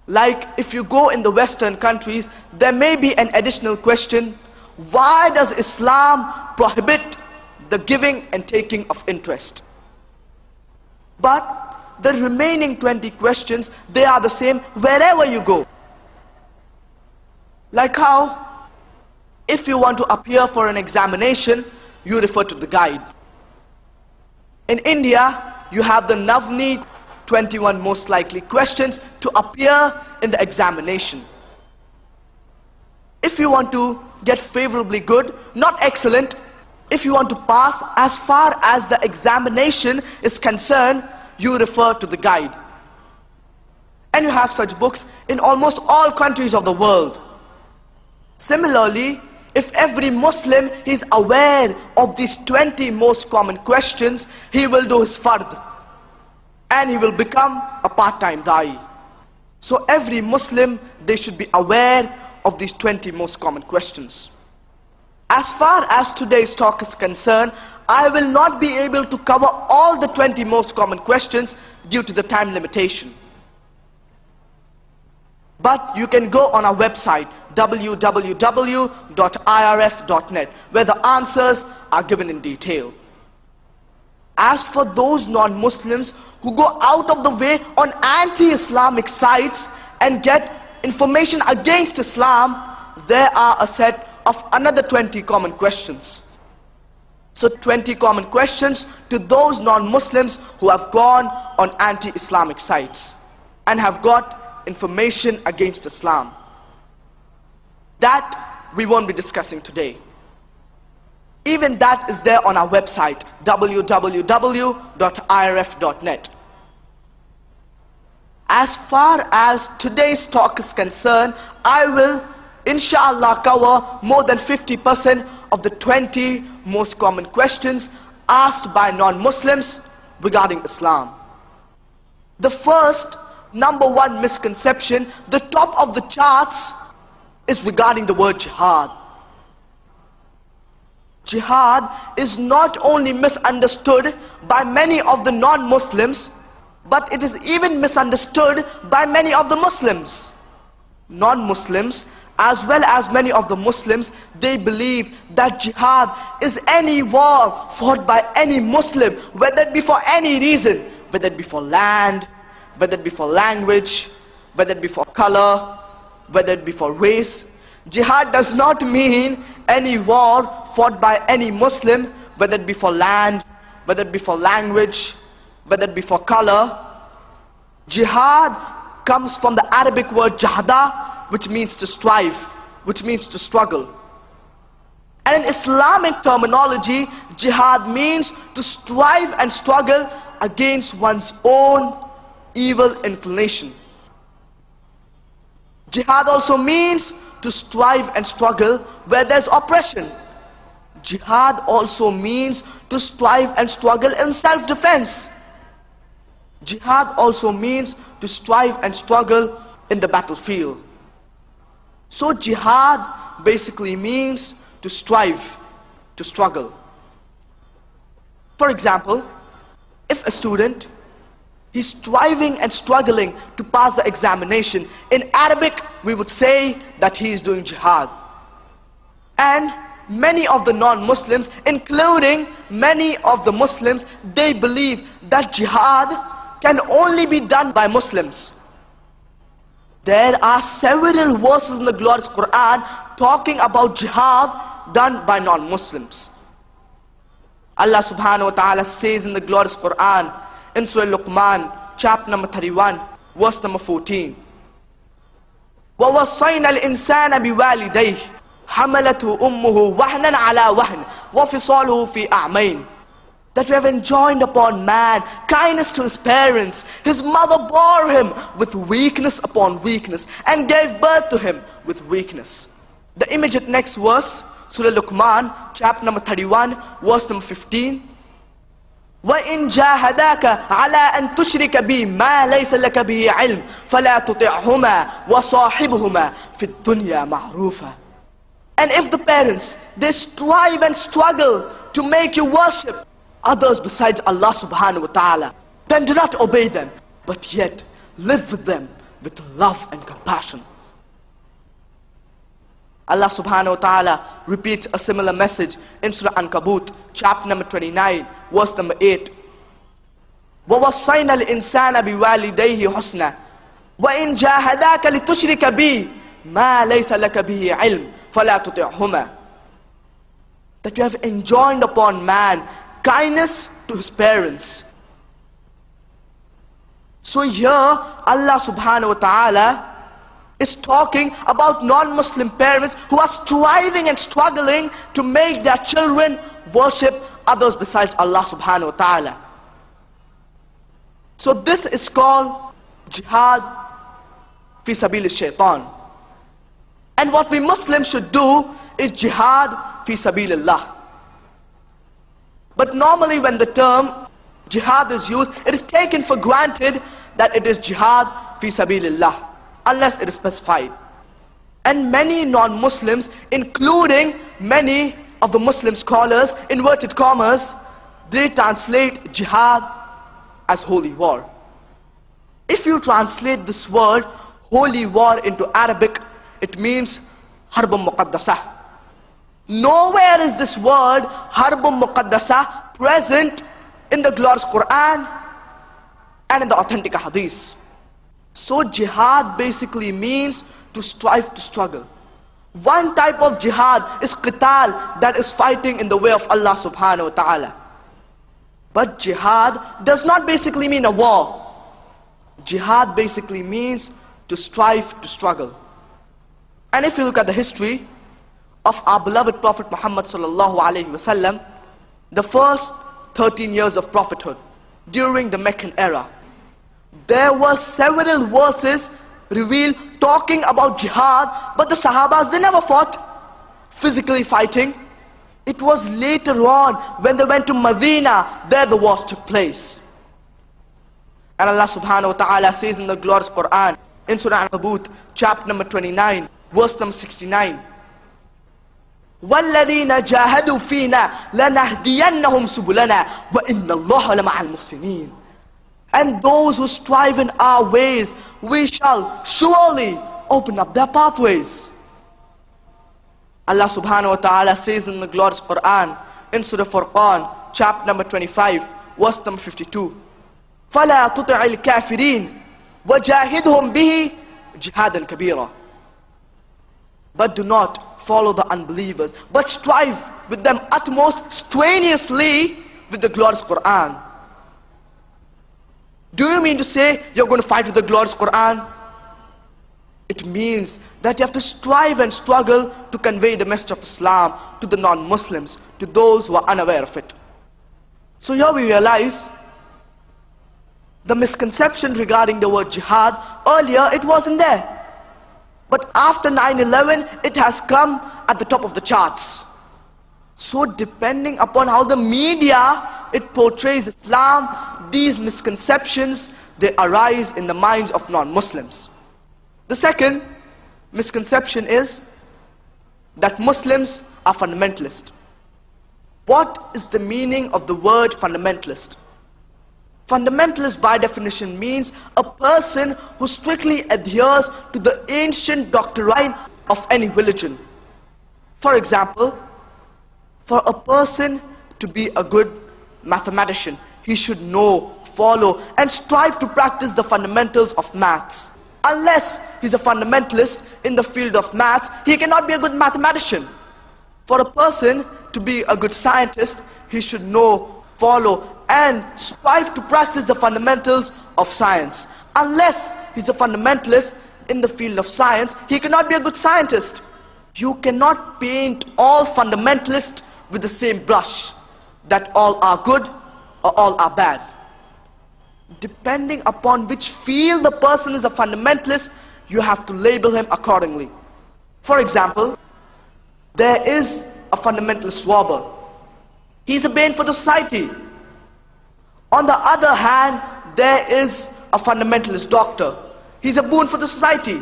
Like if you go in the Western countries, there may be an additional question: why does Islam prohibit the giving and taking of interest? But the remaining 20 questions, they are the same wherever you go. Like how, if you want to appear for an examination, you refer to the guide. In India, you have the Navneet 21 most likely questions to appear in the examination. If you want to get favorably good, not excellent, if you want to pass as far as the examination is concerned, you refer to the guide. And you have such books in almost all countries of the world. Similarly, if every Muslim is aware of these 20 most common questions, he will do his fard and he will become a part-time da'i. So every Muslim, they should be aware of these 20 most common questions. As far as today's talk is concerned, I will not be able to cover all the 20 most common questions due to the time limitation. But you can go on our website www.irf.net, where the answers are given in detail. As for those non-Muslims who go out of the way on anti-Islamic sites and get information against Islam, there are a set of another 20 common questions. So 20 common questions to those non-Muslims who have gone on anti-Islamic sites and have got information against Islam. That we won't be discussing today. Even that is there on our website www.irf.net. As far as today's talk is concerned, I will inshallah cover more than 50% of the 20 most common questions asked by non-Muslims regarding Islam. The first, number one misconception, the top of the charts, is regarding the word jihad. Jihad is not only misunderstood by many of the non-Muslims, but it is even misunderstood by many of the Muslims. Non-Muslims, as well as many of the Muslims, they believe that jihad is any war fought by any Muslim, whether it be for any reason, whether it be for land, whether it be for language, whether it be for color, whether it be for race. Jihad does not mean any war fought by any Muslim, whether it be for land, whether it be for language, whether it be for color. Jihad comes from the Arabic word jahda, which means to strive, which means to struggle. And in Islamic terminology, jihad means to strive and struggle against one's own evil inclination. Jihad also means to strive and struggle where there's oppression. Jihad also means to strive and struggle in self-defense. Jihad also means to strive and struggle in the battlefield. So jihad basically means to strive, to struggle. For example, if a student, he's striving and struggling to pass the examination, in Arabic we would say that he is doing jihad. And many of the non-Muslims, including many of the Muslims, they believe that jihad can only be done by Muslims. There are several verses in the glorious Quran talking about jihad done by non-Muslims. Allah subhanahu wa ta'ala says in the glorious Quran, in Surah Luqman, chapter number 31, verse number 14, وَوَصَّيْنَا الْإِنسَانَ بِوَالِدَيْهِ حَمَلَتْهُ أُمُّهُ وَهْنًا عَلَى وَهْنٍ وَفِصَالُهُ فِي أَعْمَيْنِ. That we have enjoined upon man kindness to his parents. His mother bore him with weakness upon weakness and gave birth to him with weakness. The immediate next verse, Surah Luqman, chapter number 31, verse number 15. وَإِن جَاهَدَاكَ عَلَىٰ أَن تُشْرِكَ بِي مَا لَيْسَ لَكَ بِهِ عِلْمٍ فَلَا تُطِعْهُمَا وَصَاحِبْهُمَا فِي الدُّنْيَا مَعْرُوفًا. And if the parents, they strive and struggle to make you worship others besides Allah subhanahu wa ta'ala, then do not obey them, but yet live with them with love and compassion. Allah subhanahu wa ta'ala repeats a similar message in Surah Ankabut, chapter number 29, verse number 8. وَوَصَّيْنَا الْإِنسَانَ بِوَالِدَيْهِ حُسْنًا وَإِنْ جَاهَدَاكَ لِتُشْرِكَ بِي مَا لَيْسَ لَكَ بِهِ عِلْمٍ فَلَا تُطِعْهُمَا. That you have enjoined upon man kindness to his parents. So here Allah subhanahu wa ta'ala is talking about non-Muslim parents who are striving and struggling to make their children worship others besides Allah subhanahu wa ta'ala. So this is called jihad fi sabil shaitan. And what we Muslims should do is jihad fi sabilillah. But normally when the term jihad is used, it is taken for granted that it is jihad fi sabilillah, unless it is specified. And many non-Muslims, including many of the Muslim scholars, inverted commas, they translate jihad as holy war. If you translate this word holy war into Arabic, it means harbun muqaddasah. Nowhere is this word harbun muqaddasah present in the glorious Quran and in the authentic hadith. So jihad basically means to strive, to struggle. One type of jihad is qital, that is fighting in the way of Allah subhanahu wa ta'ala. But jihad does not basically mean a war. Jihad basically means to strive, to struggle. And if you look at the history of our beloved Prophet Muhammad sallallahu alaihi wasallam, the first 13 years of prophethood, during the Meccan era, there were several verses revealed talking about jihad, but the Sahabas, they never fought, physically fighting. It was later on when they went to Medina, there the wars took place. And Allah subhanahu wa ta'ala says in the glorious Quran, in Surah Ankabut, chapter number 29, verse number 69, وَالَّذِينَ جَاهَدُوا فِينَا لَنَهْدِيَنَّهُمْ سُبُلَنَا وَإِنَّ اللَّهَ لَمَعَ الْمُحْسِنِينَ. And those who strive in our ways, we shall surely open up their pathways. Allah subhanahu wa ta'ala says in the glorious Quran, in Surah Furqan, chapter number 25, verse number 52, فَلَا تُطِعِ الْكَافِرِينَ وَجَاهِدْهُمْ بِهِ جِهَادًا كَبِيرًا. But do not follow the unbelievers, but strive with them utmost strenuously with the glorious Quran. Do you mean to say you're going to fight with the glorious Quran? It means that you have to strive and struggle to convey the message of Islam to the non-Muslims, to those who are unaware of it. So here we realize the misconception regarding the word jihad. Earlier it wasn't there, but after 9/11 it has come at the top of the charts. So depending upon how the media it portrays Islam, these misconceptions, they arise in the minds of non-Muslims. The second misconception is that Muslims are fundamentalist. What is the meaning of the word fundamentalist? Fundamentalist by definition means a person who strictly adheres to the ancient doctrine of any religion. For example, for a person to be a good mathematician, he should know, follow and strive to practice the fundamentals of maths. Unless he's a fundamentalist in the field of maths, he cannot be a good mathematician. For a person to be a good scientist, he should know, follow and strive to practice the fundamentals of science. Unless he's a fundamentalist in the field of science, he cannot be a good scientist. You cannot paint all fundamentalists with the same brush, that all are good or all are bad. Depending upon which field the person is a fundamentalist, you have to label him accordingly. For example, there is a fundamentalist robber. He's a bane for the society. On the other hand, there is a fundamentalist doctor. He's a boon for the society.